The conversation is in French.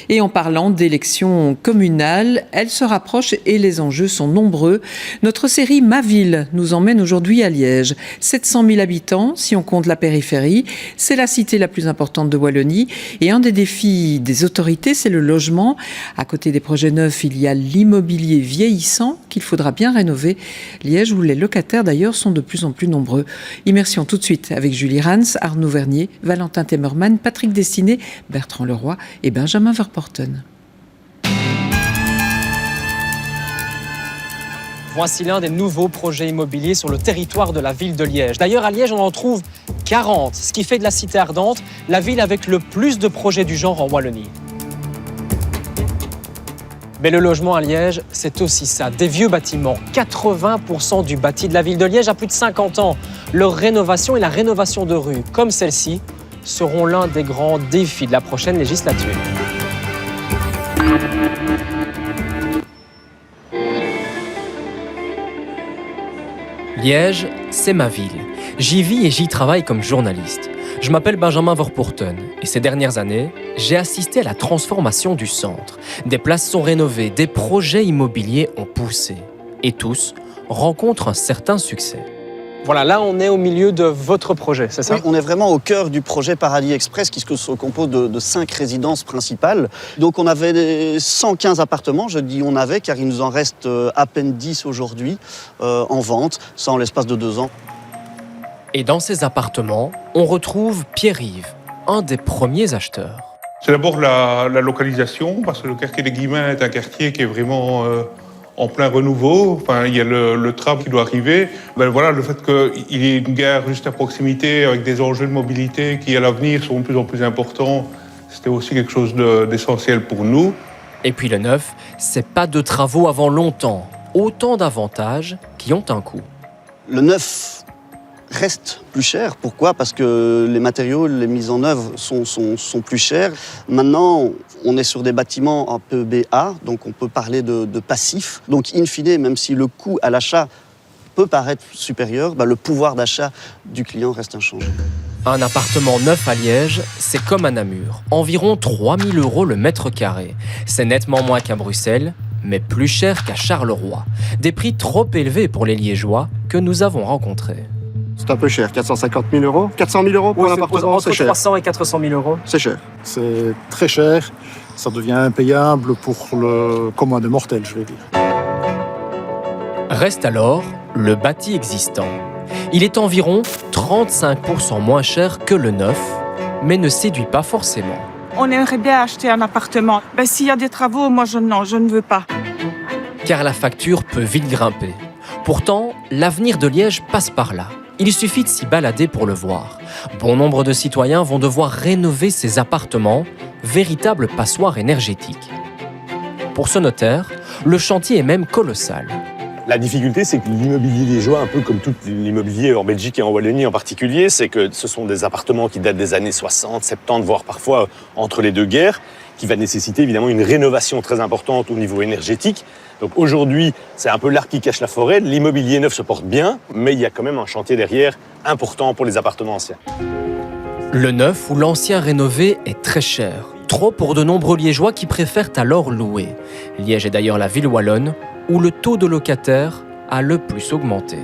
Et en parlant d'élections communales, elles se rapprochent et les enjeux sont nombreux. Notre série Ma Ville nous emmène aujourd'hui à Liège. 700 000 habitants, si on compte la périphérie. C'est la cité la plus importante de Wallonie. Et un des défis des autorités, c'est le logement. À côté des projets neufs, il y a l'immobilier vieillissant qu'il faudra bien rénover. Liège, où les locataires d'ailleurs sont de plus en plus nombreux. Immersion tout de suite avec Julie Rans, Arnaud Vernier, Valentin Temmerman, Patrick Destiné, Bertrand Leroy et Benjamin Verporten. Voici l'un des nouveaux projets immobiliers sur le territoire de la ville de Liège. D'ailleurs, à Liège, on en trouve 40, ce qui fait de la cité ardente la ville avec le plus de projets du genre en Wallonie. Mais le logement à Liège, c'est aussi ça, des vieux bâtiments. 80% du bâti de la ville de Liège a plus de 50 ans. Leur rénovation et la rénovation de rues, comme celle-ci, seront l'un des grands défis de la prochaine législature. Liège, c'est ma ville. J'y vis et j'y travaille comme journaliste. Je m'appelle Benjamin Verporten et ces dernières années, j'ai assisté à la transformation du centre. Des places sont rénovées, des projets immobiliers ont poussé. Et tous rencontrent un certain succès. Voilà, là on est au milieu de votre projet, c'est ça? Oui, on est vraiment au cœur du projet Paradis Express qui se compose de 5 résidences principales. Donc on avait 115 appartements, je dis on avait car il nous en reste à peine 10 aujourd'hui en vente, ça en l'espace de 2 ans. Et dans ces appartements, on retrouve Pierre-Yves, un des premiers acheteurs. C'est d'abord la localisation, parce que le quartier des Guillemins est un quartier qui est vraiment en plein renouveau. Enfin, il y a le tram qui doit arriver. Ben voilà, le fait qu'il y ait une gare juste à proximité avec des enjeux de mobilité qui, à l'avenir, seront de plus en plus importants, c'était aussi quelque chose d'essentiel pour nous. Et puis le neuf, c'est pas de travaux avant longtemps. Autant d'avantages qui ont un coût. Le neuf reste plus cher. Pourquoi? Parce que les matériaux, les mises en œuvre sont plus chers. Maintenant, on est sur des bâtiments un peu BA, donc on peut parler de passif. Donc, in fine, même si le coût à l'achat peut paraître supérieur, le pouvoir d'achat du client reste inchangé. Un appartement neuf à Liège, c'est comme à Namur. Environ 3 000 € le mètre carré. C'est nettement moins qu'à Bruxelles, mais plus cher qu'à Charleroi. Des prix trop élevés pour les Liégeois que nous avons rencontrés. C'est un peu cher, 450 000 €, 400 000 € pour un appartement, c'est cher. Entre 300 et 400 000 €. C'est cher, c'est très cher. Ça devient impayable pour le commun des mortels, je vais dire. Reste alors le bâti existant. Il est environ 35% moins cher que le neuf, mais ne séduit pas forcément. On aimerait bien acheter un appartement. S'il y a des travaux, moi je ne veux pas. Car la facture peut vite grimper. Pourtant, l'avenir de Liège passe par là. Il suffit de s'y balader pour le voir. Bon nombre de citoyens vont devoir rénover ces appartements, véritables passoires énergétiques. Pour ce notaire, le chantier est même colossal. La difficulté, c'est que l'immobilier liégeois, un peu comme tout l'immobilier en Belgique et en Wallonie en particulier, c'est que ce sont des appartements qui datent des années 60, 70, voire parfois entre les deux guerres, qui va nécessiter évidemment une rénovation très importante au niveau énergétique. Donc aujourd'hui, c'est un peu l'arbre qui cache la forêt. L'immobilier neuf se porte bien, mais il y a quand même un chantier derrière important pour les appartements anciens. Le neuf ou l'ancien rénové est très cher. Trop pour de nombreux Liégeois qui préfèrent alors louer. Liège est d'ailleurs la ville wallonne où le taux de locataires a le plus augmenté.